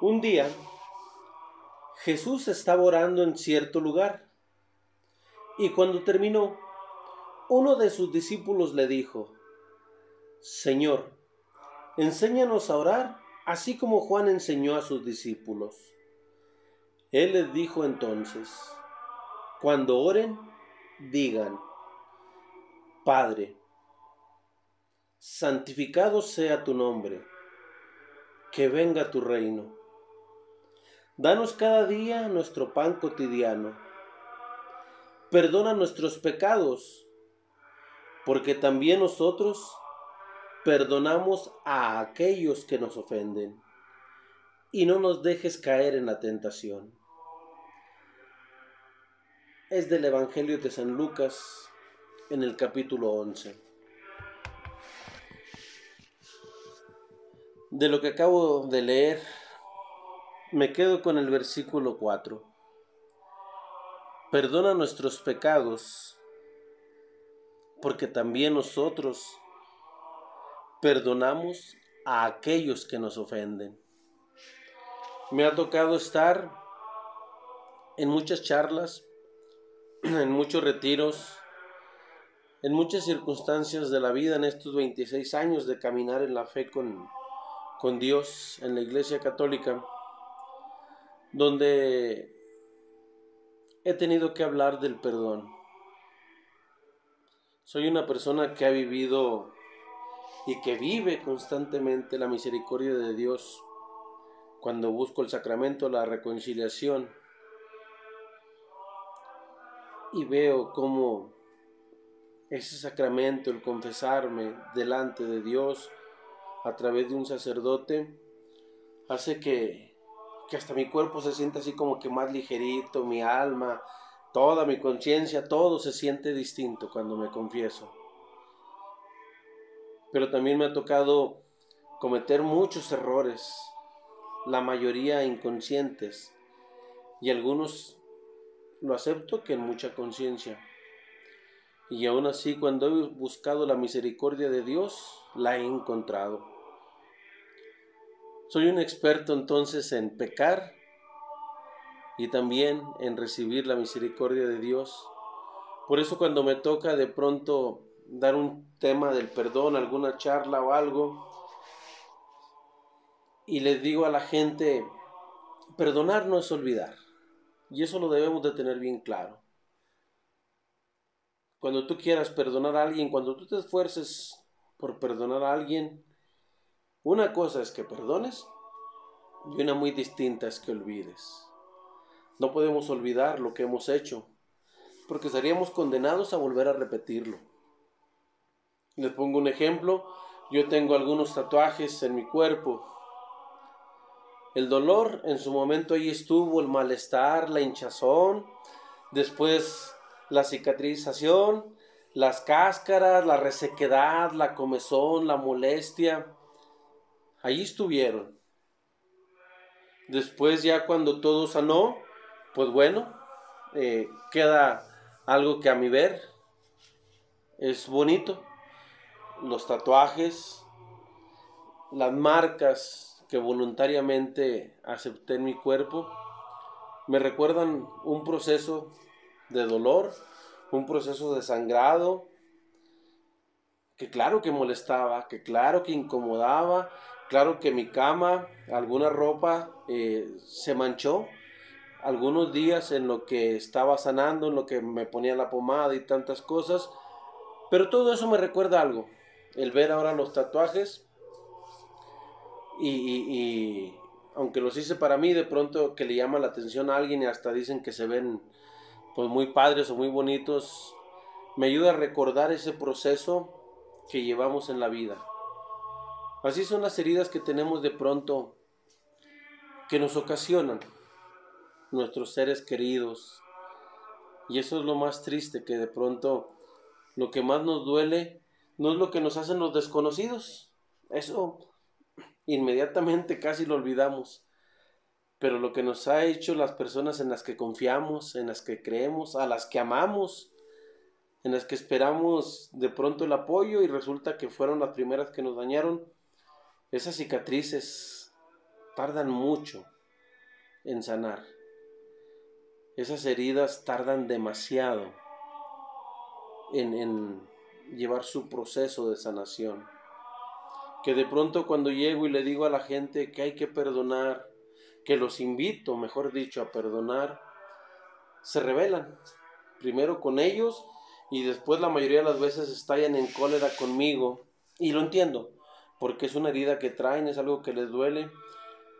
Un día, Jesús estaba orando en cierto lugar, y cuando terminó, uno de sus discípulos le dijo: Señor, enséñanos a orar, así como Juan enseñó a sus discípulos. Él les dijo entonces: cuando oren, digan: Padre, santificado sea tu nombre, que venga tu reino. Danos cada día nuestro pan cotidiano. Perdona nuestros pecados, porque también nosotros perdonamos a aquellos que nos ofenden. Y no nos dejes caer en la tentación. Es del Evangelio de San Lucas, en el capítulo 11. De lo que acabo de leer, me quedo con el versículo 4. Perdona nuestros pecados, porque también nosotros perdonamos a aquellos que nos ofenden. Me ha tocado estar en muchas charlas, en muchos retiros, en muchas circunstancias de la vida en estos 26 años de caminar en la fe con Dios en la Iglesia Católica, donde he tenido que hablar del perdón. Soy una persona que ha vivido y que vive constantemente la misericordia de Dios cuando busco el sacramento de la reconciliación y veo cómo ese sacramento, el confesarme delante de Dios a través de un sacerdote, hace que hasta mi cuerpo se sienta así como que más ligerito, mi alma, toda mi conciencia, todo se siente distinto cuando me confieso. Pero también me ha tocado cometer muchos errores, la mayoría inconscientes, y algunos lo acepto que en mucha conciencia. Y aún así, cuando he buscado la misericordia de Dios, la he encontrado. Soy un experto entonces en pecar y también en recibir la misericordia de Dios. Por eso cuando me toca de pronto dar un tema del perdón, alguna charla o algo, y les digo a la gente, perdonar no es olvidar. Y eso lo debemos de tener bien claro. Cuando tú quieras perdonar a alguien, cuando tú te esfuerces por perdonar a alguien, una cosa es que perdones y una muy distinta es que olvides. No podemos olvidar lo que hemos hecho, porque estaríamos condenados a volver a repetirlo. Les pongo un ejemplo. Yo tengo algunos tatuajes en mi cuerpo. El dolor, en su momento ahí estuvo, el malestar, la hinchazón, después la cicatrización, las cáscaras, la resequedad, la comezón, la molestia. Allí estuvieron. Después ya cuando todo sanó, pues bueno, queda algo que a mi ver es bonito. Los tatuajes, las marcas que voluntariamente acepté en mi cuerpo, me recuerdan un proceso de dolor, un proceso de sangrado, que claro que molestaba, que claro que incomodaba, claro que mi cama, alguna ropa se manchó, algunos días en lo que estaba sanando, en lo que me ponía la pomada y tantas cosas, pero todo eso me recuerda algo, el ver ahora los tatuajes y aunque los hice para mí, de pronto que le llama la atención a alguien y hasta dicen que se ven pues muy padres o muy bonitos, me ayuda a recordar ese proceso que llevamos en la vida. Así son las heridas que tenemos de pronto, que nos ocasionan nuestros seres queridos. Y eso es lo más triste, que de pronto lo que más nos duele no es lo que nos hacen los desconocidos. Eso inmediatamente casi lo olvidamos. Pero lo que nos ha hecho las personas en las que confiamos, en las que creemos, a las que amamos, en las que esperamos de pronto el apoyo y resulta que fueron las primeras que nos dañaron, esas cicatrices tardan mucho en sanar. Esas heridas tardan demasiado en llevar su proceso de sanación. Que de pronto cuando llego y le digo a la gente que hay que perdonar, que los invito, mejor dicho, a perdonar, se rebelan. Primero con ellos y después la mayoría de las veces estallan en cólera conmigo. Y lo entiendo, porque es una herida que traen, es algo que les duele.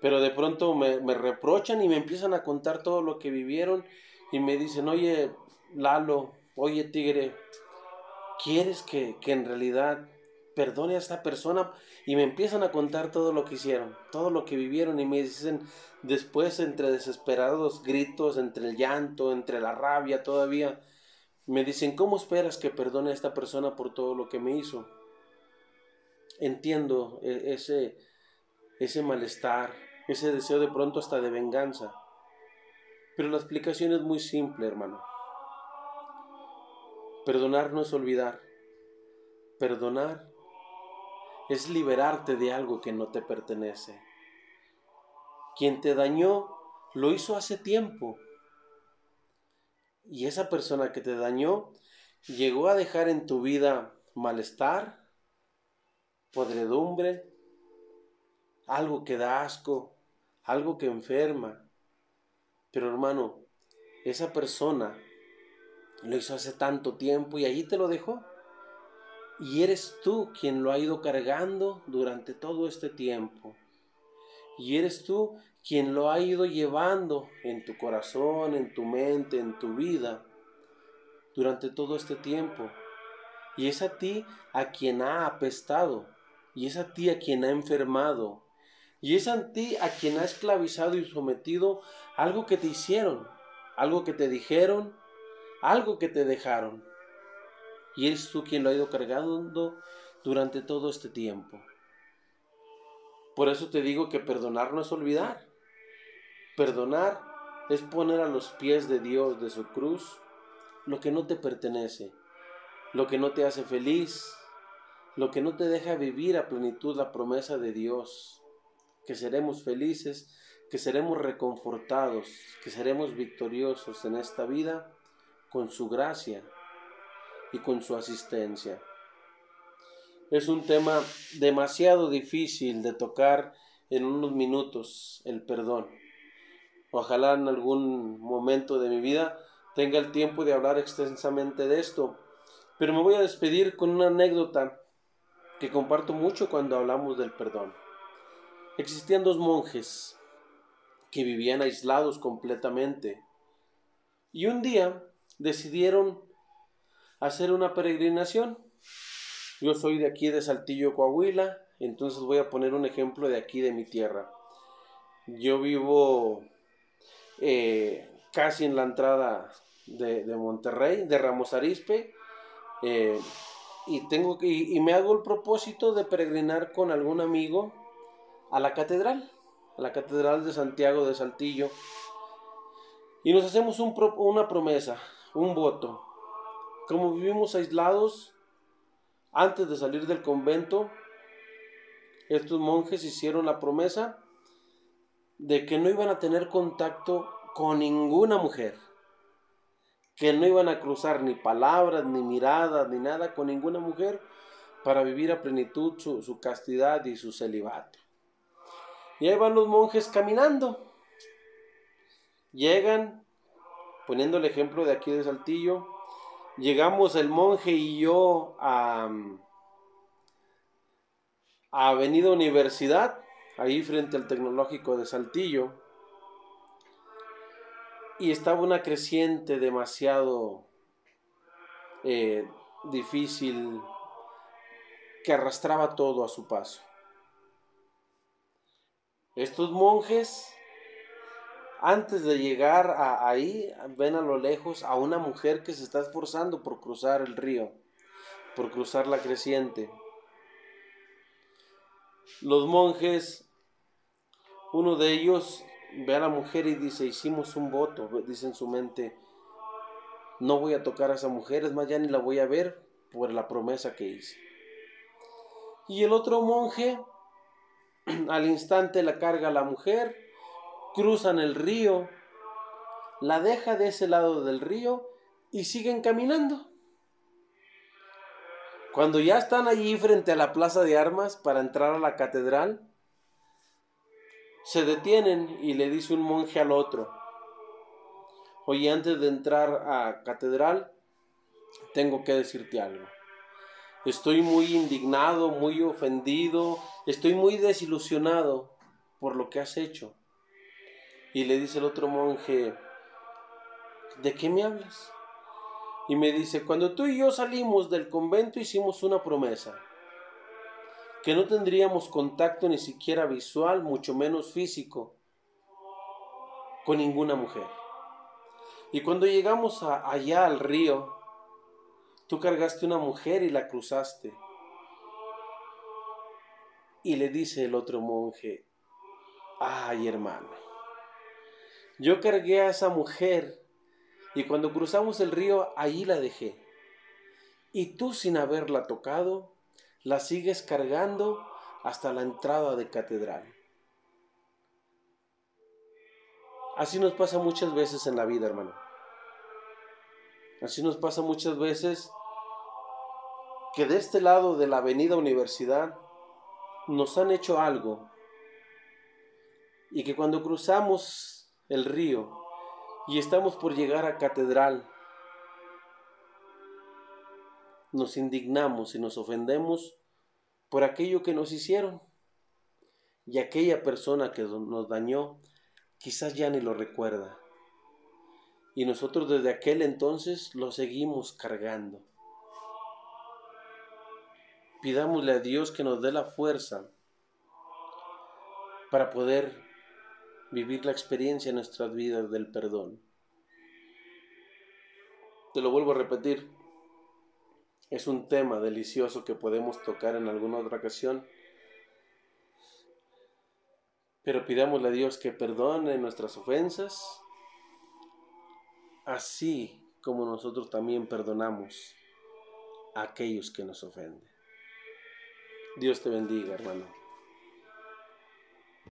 Pero de pronto me reprochan y me empiezan a contar todo lo que vivieron y me dicen, oye Lalo, oye Tigre, ¿quieres que en realidad perdone a esta persona? Y me empiezan a contar todo lo que hicieron, todo lo que vivieron y me dicen después entre desesperados gritos, entre el llanto, entre la rabia todavía, me dicen, ¿cómo esperas que perdone a esta persona por todo lo que me hizo? Entiendo ese malestar, ese deseo de pronto hasta de venganza. Pero la explicación es muy simple, hermano. Perdonar no es olvidar. Perdonar es liberarte de algo que no te pertenece. Quien te dañó lo hizo hace tiempo. Y esa persona que te dañó llegó a dejar en tu vida malestar, podredumbre, algo que da asco, algo que enferma. Pero hermano, esa persona lo hizo hace tanto tiempo y allí te lo dejó. Y eres tú quien lo ha ido cargando durante todo este tiempo. Y eres tú quien lo ha ido llevando en tu corazón, en tu mente, en tu vida durante todo este tiempo. Y es a ti a quien ha apestado. Y es a ti a quien ha enfermado. Y es a ti a quien ha esclavizado y sometido algo que te hicieron, algo que te dijeron, algo que te dejaron. Y eres tú quien lo ha ido cargando durante todo este tiempo. Por eso te digo que perdonar no es olvidar. Perdonar es poner a los pies de Dios, de su cruz, lo que no te pertenece, lo que no te hace feliz, lo que no te deja vivir a plenitud la promesa de Dios, que seremos felices, que seremos reconfortados, que seremos victoriosos en esta vida con su gracia y con su asistencia. Es un tema demasiado difícil de tocar en unos minutos, el perdón. Ojalá en algún momento de mi vida tenga el tiempo de hablar extensamente de esto. Pero me voy a despedir con una anécdota que comparto mucho cuando hablamos del perdón. Existían dos monjes que vivían aislados completamente y un día decidieron hacer una peregrinación. Yo soy de aquí de Saltillo, Coahuila, entonces voy a poner un ejemplo de aquí de mi tierra. Yo vivo casi en la entrada de Monterrey, de Ramos Arizpe, y me hago el propósito de peregrinar con algún amigo a la catedral de Santiago de Saltillo, y nos hacemos una promesa, un voto. Como vivimos aislados, antes de salir del convento, estos monjes hicieron la promesa de que no iban a tener contacto con ninguna mujer, que no iban a cruzar ni palabras, ni miradas, ni nada con ninguna mujer para vivir a plenitud su castidad y su celibato. Y ahí van los monjes caminando. Llegan, poniendo el ejemplo de aquí de Saltillo, llegamos el monje y yo a Avenida Universidad, ahí frente al Tecnológico de Saltillo, y estaba una creciente demasiado difícil que arrastraba todo a su paso. Estos monjes, antes de llegar ahí, ven a lo lejos a una mujer que se está esforzando por cruzar el río, por cruzar la creciente. Los monjes, uno de ellos ve a la mujer y dice, hicimos un voto, dice en su mente, no voy a tocar a esa mujer, es más, ya ni la voy a ver por la promesa que hice. Y el otro monje Al instante la carga la mujer, cruzan el río, la deja de ese lado del río y siguen caminando. Cuando ya están allí frente a la plaza de armas para entrar a la catedral, se detienen y le dice un monje al otro: oye, antes de entrar a catedral, tengo que decirte algo. Estoy muy indignado, muy ofendido, estoy muy desilusionado por lo que has hecho. Y le dice el otro monje: ¿de qué me hablas? Y me dice: cuando tú y yo salimos del convento hicimos una promesa, que no tendríamos contacto ni siquiera visual, mucho menos físico, con ninguna mujer. Y cuando llegamos allá al río, tú cargaste una mujer y la cruzaste. Y le dice el otro monje: ay, hermano, yo cargué a esa mujer y cuando cruzamos el río ahí la dejé. Y tú, sin haberla tocado, la sigues cargando hasta la entrada de catedral. Así nos pasa muchas veces en la vida, hermano. Así nos pasa muchas veces que de este lado de la avenida Universidad nos han hecho algo y que cuando cruzamos el río y estamos por llegar a catedral, nos indignamos y nos ofendemos por aquello que nos hicieron, y aquella persona que nos dañó quizás ya ni lo recuerda, y nosotros desde aquel entonces lo seguimos cargando. Pidámosle a Dios que nos dé la fuerza para poder vivir la experiencia en nuestras vidas del perdón. Te lo vuelvo a repetir, es un tema delicioso que podemos tocar en alguna otra ocasión, pero pidámosle a Dios que perdone nuestras ofensas, así como nosotros también perdonamos a aquellos que nos ofenden. Dios te bendiga, hermano.